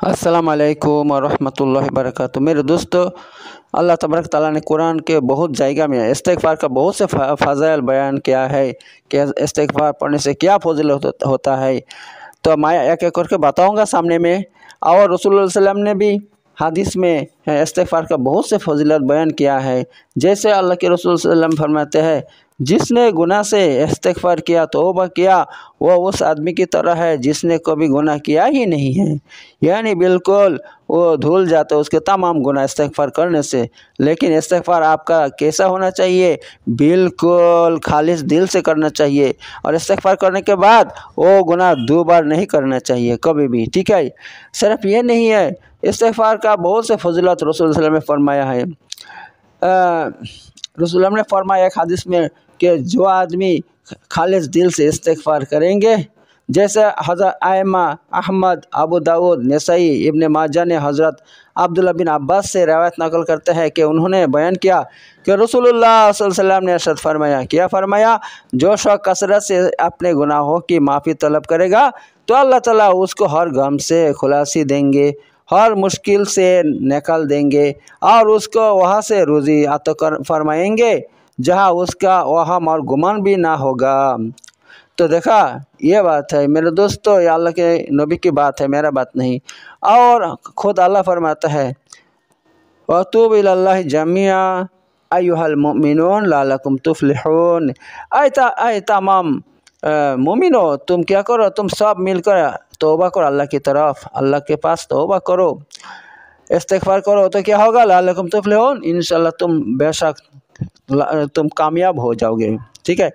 अस्सलाम वालेकुम रहमतुल्लाहि वबरकातुहू। मेरे दोस्तों, अल्लाह तबारक ताला ने कुरान के बहुत जगह में इस्तिग़फ़ार का बहुत से फ़ज़ाइल बयान किया है कि इस्तिग़फ़ार पढ़ने से क्या फ़ज़ीलत होता है। तो मैं एक एक करके बताऊंगा सामने में। और रसूलुल्लाह सल्लल्लाहु अलैहि वसल्लम ने भी हदीस में इस्तिग़फ़ार का बहुत से फ़ज़ीलत बयान किया है। जैसे अल्लाह के रसूल सल्लल्लाहु अलैहि वसल्लम फरमाते हैं, जिसने गुनाह से इस्तिग़फ़ार किया, तौबा किया, वो उस आदमी की तरह है जिसने कभी गुनाह किया ही नहीं है। यानी बिल्कुल वो धुल जाता है उसके तमाम गुनाह इस्तिग़फ़ार करने से। लेकिन इस्तिग़फ़ार आपका कैसा होना चाहिए? बिल्कुल खालिस दिल से करना चाहिए। और इस्तिग़फ़ार करने के बाद वो गुनाह दोबारा नहीं करना चाहिए कभी भी, ठीक है। सिर्फ ये नहीं है, इस्तिग़फ़ार का बहुत से फ़ज़ीलत रसूल सल्लल्लाहु अलैहि वसल्लम ने फरमाया है। रसूल ने फरमाया एक हदीस में कि जो आदमी खालिस दिल से इस्तिग़फ़ार करेंगे, जैसे हज़रत आइमा अहमद, अबू दाऊद, नसाई, इब्न माजा ने हज़रत अब्दुल्लाह बिन अब्बास से रवायत नकल करते हैं कि उन्होंने बयान किया कि रसूलुल्लाह सल्लल्लाहु अलैहि वसल्लम ने इरशाद फरमाया, क्या फरमाया, जो शख्स कसरत से अपने गुनाहों की माफ़ी तलब करेगा तो अल्लाह ताला उसको हर गम से खुलासी देंगे, हर मुश्किल से निकाल देंगे और उसको वहाँ से रोज़ी अता फरमाएंगे जहाँ उसका वहम और गुमान भी ना होगा। तो देखा, ये बात है मेरे दोस्तों, ये अल्लाह के नबी की बात है, मेरा बात नहीं। और खुद अल्लाह फरमाता है, वतूबु इलल्लाहि जमीआ अय्युहल मुमिनून लअल्लकुम तुफ्लिहून। ऐ तमाम मोमिनो, तुम क्या करो, तुम सब मिलकर तौबा करो अल्लाह की तरफ, अल्लाह के पास तौबा करो, इस्तिग़फ़ार करो, तो क्या होगा, लअल्लकुम तुफ्लिहून, इंशाअल्लाह तुम बेशक तुम कामयाब हो जाओगे, ठीक है।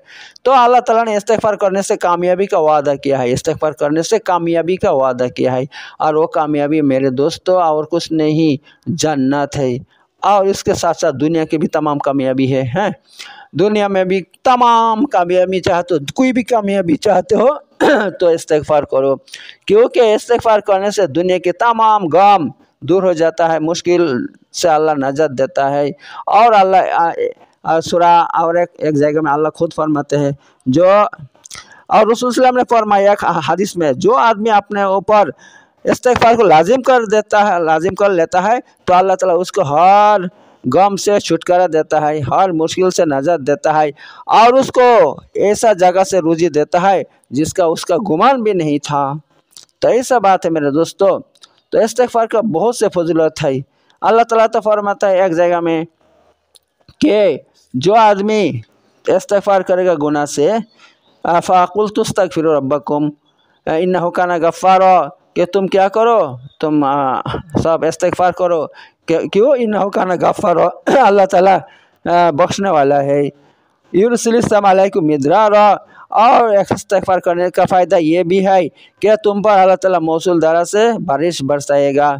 तो अल्लाह ताला ने इस्तिग़फ़ार करने से कामयाबी का वादा किया है, इस्तिग़फ़ार करने से कामयाबी का वादा किया है। और वो कामयाबी मेरे दोस्तों और कुछ नहीं, जन्नत है। और इसके साथ साथ दुनिया की भी तमाम कामयाबी है। दुनिया में भी तमाम कामयाबी चाहते हो, कोई भी कामयाबी चाहते हो तो इस्तिग़फ़ार करो, क्योंकि इस्तिग़फ़ार करने से दुनिया के तमाम गम दूर हो जाता है, मुश्किल से अल्लाह नजात देता है। और अल्लाह सूरा और एक जगह में अल्लाह खुद फरमाते हैं, जो और रसूल सल्लल्लाहु अलैहि वसल्लम ने फरमाया हदीस में, जो आदमी अपने ऊपर इस्तिग़फ़ार को लाजिम कर देता है, लाजिम कर लेता है, तो अल्लाह ताला उसको हर गम से छुटकारा देता है, हर मुश्किल से नजात देता है और उसको ऐसा जगह से रोज़ी देता है जिसका उसका गुमान भी नहीं था। तो ऐसा बात है मेरे दोस्तों। तो इस्तिग़फ़ार का बहुत से फ़ज़ीलत है। अल्लाह ताला तो फरमाता है एक जगह में कि जो आदमी इस्तिग़फ़ार करेगा गुनाह से, फ़क़ुल्तु अस्तग़फ़िरू रब्बकुम इन्नहु काना गफ़्फ़ारा, कि तुम क्या करो, तुम सब इस्तिग़फ़ार करो, क्यों, इन्नहु काना गफ़्फ़ारा, अल्लाह ताला बख्शने वाला है। युरसिलिस समा अलैकुम मिदरारा, और इस्तिग़फ़ार करने का फ़ायदा ये भी है कि तुम पर अल्लाह ताला मौसूलधारा से बारिश बरसाएगा।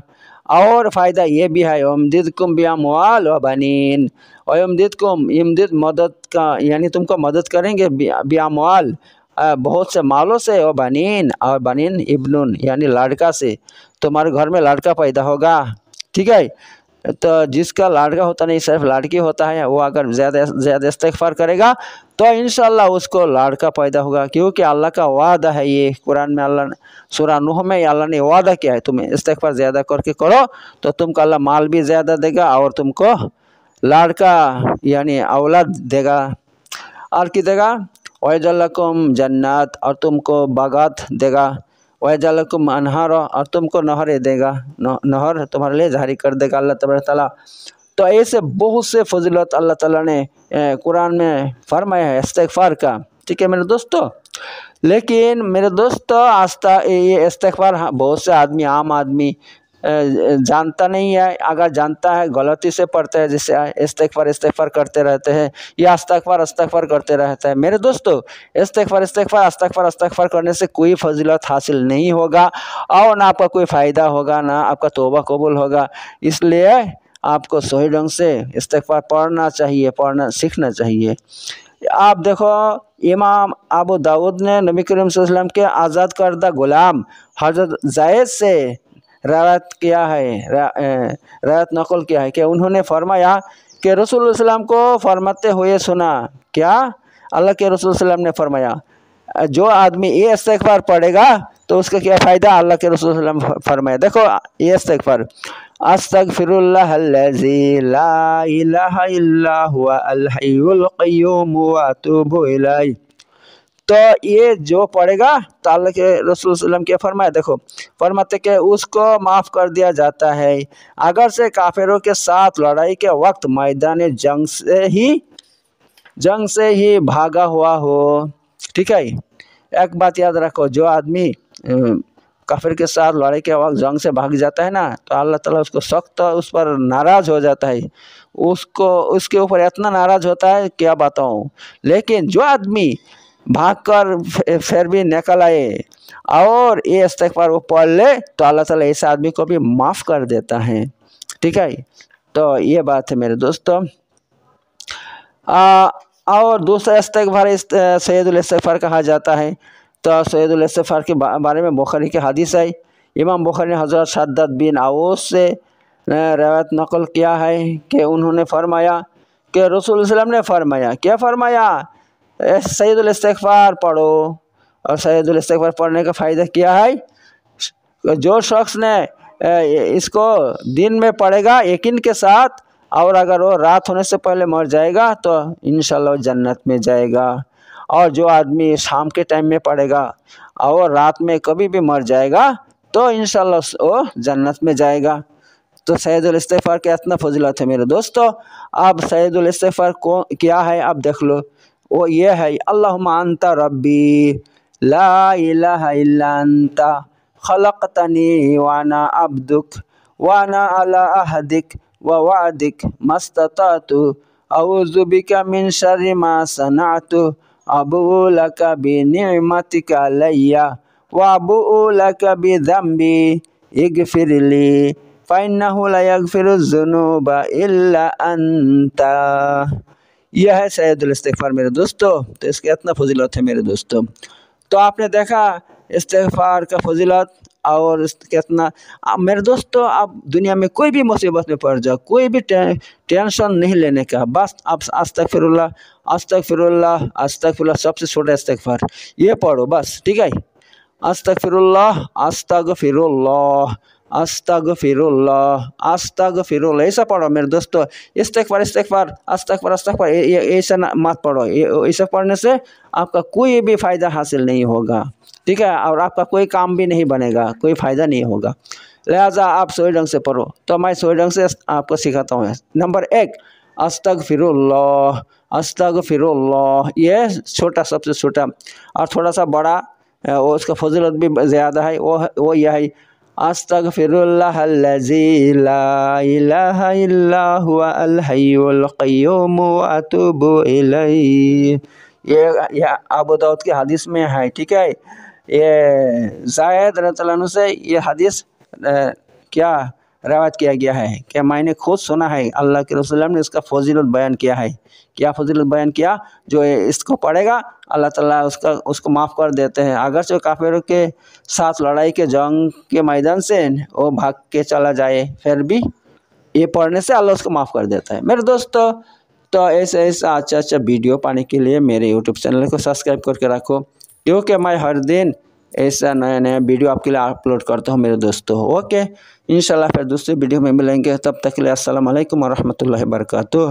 और फ़ायदा ये भी है, यमदिदकुम बिअमवाल व बनीन, और यमदिदकुम, इमदिद मदद का यानी तुमको मदद करेंगे, बिअमवाल बहुत से मालों से, और बनीन, और बनीन इब्नुन यानी लड़का से, तुम्हारे घर में लड़का पैदा होगा, ठीक है। तो जिसका लड़का होता नहीं सिर्फ लड़की होता है, वो अगर ज़्यादा इस्तिग़फ़ार करेगा तो इंशाअल्लाह उसको लड़का पैदा होगा, क्योंकि अल्लाह का वादा है। ये कुरान में अल्लाह सूरा नूह में अल्लाह ने वादा किया है, तुम इस्तिग़फ़ार ज़्यादा करके करो तो तुमको अल्लाह माल भी ज़्यादा देगा और तुमको लड़का यानी औलाद देगा। और क्या देगा, वयजअलकुम जन्नत, और तुमको बागात देगा, वयजअलकुम अनहार, और तुमको नहरें देगा, नहर तुम्हारे लिए जारी कर देगा अल्लाह तबारक ताला। तो ऐसे बहुत से फ़ज़ीलत अल्लाह ताला ने कुरान में फरमाया है इस्तिग़फ़ार का, ठीक है मेरे दोस्तों। लेकिन मेरे दोस्तों, ये इस्तिग़फ़ार बहुत से आदमी, आम आदमी जानता नहीं है। अगर जानता है गलती से पढ़ते हैं, जैसे इस्तिग़फ़ार करते रहते हैं या इस्तिग़फ़ार करते रहते हैं। मेरे दोस्तों, इस्तिग़फ़ार करने से कोई फ़ज़ीलत हासिल नहीं होगा और ना आपका कोई फ़ायदा होगा, ना आपका तौबा कबूल होगा। इसलिए आपको सही ढंग से इस्तिग़फ़ार पढ़ना चाहिए, पढ़ना सीखना चाहिए। आप देखो, इमाम अबू दाऊद ने नबी करीम सल्लल्लाहु अलैहि वसल्लम के आज़ाद करदा गुलाम हज़रत ज़ैद से रवायत किया है, रवायत नकल किया है कि उन्होंने फरमाया कि रसूल सल्लल्लाहु अलैहि वसल्लम को फरमाते हुए सुना, क्या, अल्लाह के रसूल सल्लल्लाहु अलैहि वसल्लम ने फरमाया, जो आदमी ये इस्तिग़फ़ार पढ़ेगा तो उसका क्या फ़ायदा, अल्लाह के रसूल सल्लल्लाहु अलैहि वसल्लम फरमाया। देखो ये इस्तिग़फ़ार, अस्तग़फ़िरुल्लाहल्लज़ी ला इलाहा इल्ला हुवा अल हय्युल क़य्यूम व अतूबु इलैह। तो ये जो पढ़ेगा तो अल्लाह के रसूल सल्लल्लाहु अलैहि वसल्लम क्या फरमाया, देखो फरमाते कि उसको माफ़ कर दिया जाता है अगर से काफिरों के साथ लड़ाई के वक्त मैदान जंग से ही भागा हुआ हो। ठीक है, एक बात याद रखो, जो आदमी काफिर के साथ लड़ाई के वक्त जंग से भाग जाता है ना, तो अल्लाह ताला उसको सख्त उस पर नाराज़ हो जाता है, उसको उसके ऊपर इतना नाराज़ होता है क्या बताऊँ। लेकिन जो आदमी भागकर फिर भी निकल आए और ये इस्तिग़फ़ार वो पढ़ ले तो अल्लाह ताला इस आदमी को भी माफ़ कर देता है। ठीक है, तो ये बात है मेरे दोस्तों। और दूसरा इस्तिग़फ़ार सैयदुल इस्तिग़फ़ार कहा जाता है। तो सैयदुल इस्तिग़फ़ार के बारे में बुखारी की हदीस है। इमाम बुखारी ने हज़रत शद्दाद बिन औस से रवायत नक़ल किया है कि उन्होंने फरमाया कि रसूल सल्लल्लाहु अलैहि वसल्लम ने फरमाया, क्या फरमाया, सैयदुल इस्तिग़फ़ार पढ़ो। और सैयदुल इस्तिग़फ़ार पढ़ने का फ़ायदा क्या है, जो शख्स ने इसको दिन में पढ़ेगा यकीन के साथ, और अगर वो रात होने से पहले मर जाएगा तो इंशाअल्लाह जन्नत में जाएगा। और जो आदमी शाम के टाइम में पढ़ेगा और रात में कभी भी मर जाएगा तो इंशाअल्लाह वो जन्नत में जाएगा। तो सैयदुल इस्तिग़फ़ार का इतना फजीलत है मेरे दोस्तों। अब सैयदुल इस्तिग़फ़ार को क्या है आप देख लो, वो ये है, अल्लाहुम्मा अंता रब्बी ला इलाहा इल्ला अंता खलक़तनी व अना अब्दुक व अना अला अहदिक व वअदिक मस्ततातु अऊज़ु बिका मिन शर्रि मा सनअतु अबूउ लका बिनिअमतिका अलैया व अबूउ लका बिज़ंबी इग़फ़िरली फ़इन्नहु ला यग़फ़िरुज़्ज़ुनूबा इल्ला अंता। यह है सैयदुल इस्तिग़फ़ार मेरे दोस्तों। तो इसकी इतना फजीलत है मेरे दोस्तों। तो आपने देखा इस्तिग़फ़ार का फजीलत और कितना। मेरे दोस्तों, आप दुनिया में कोई भी मुसीबत में पड़ जाओ, कोई भी टेंशन नहीं लेने का, बस आप अस्तग़फ़िरुल्लाह अस्तग़फ़िरुल्लाह अस्तग़फ़िरुल्लाह सबसे छोटा इस्तिग़फ़ार ये पढ़ो बस। ठीक है, अस्तग़फ़िरुल्लाह अस्तग़फ़िरुल्लाह अस्तग़फ़िरुल्लाह अस्तग़फ़िरुल्लाह ऐसा पढ़ो मेरे दोस्तों। इस्तिग़फ़ार इस्तिग़फ़ार अस्तग़फ़र अस्तग़फ़र ऐसा मत पढ़ो, ऐसा पढ़ने से आपका कोई भी फ़ायदा हासिल नहीं होगा। ठीक है, और आपका कोई काम भी नहीं बनेगा, कोई फ़ायदा नहीं होगा। लिहाजा आप सही ढंग से पढ़ो। तो मैं सही ढंग से आपको सिखाता हूँ। नंबर 1, अस्तग़फ़िरुल्लाह अस्तग़फ़िरुल्लाह, ये छोटा सबसे छोटा, और थोड़ा सा बड़ा वो उसका फजीलत भी ज़्यादा है, वो यह है, अस्तग़फ़िरुल्लाहल्लज़ी ला इलाहा इल्ला हुवा अल हय्युल क़य्यूम व अतूबु इलैह। ये अबू दाऊद की हदीस में है। ठीक है, ये ज़ायद रज़ियल्लाहु अन्हु से ये हदीस क्या रवायत किया गया है कि मैंने खुद सुना है, अल्लाह के रसूल ने इसका फजीलत बयान किया है। क्या फजीलत बयान किया, जो इसको पढ़ेगा अल्लाह ताला उसको माफ़ कर देते हैं। अगर से काफिरों के साथ लड़ाई के जंग के मैदान से वो भाग के चला जाए, फिर भी ये पढ़ने से अल्लाह उसको माफ़ कर देता है मेरे दोस्तों। तो ऐसे अच्छा वीडियो पाने के लिए मेरे यूट्यूब चैनल को सब्सक्राइब करके रखो, क्योंकि मैं हर दिन ऐसा नया वीडियो आपके लिए अपलोड करता हूँ मेरे दोस्तों। ओके, इंशाल्लाह फिर दूसरे वीडियो में मिलेंगे, तब तक के लिए अस्सलाम वालेकुम व रहमतुल्लाहि व बरकातुहू।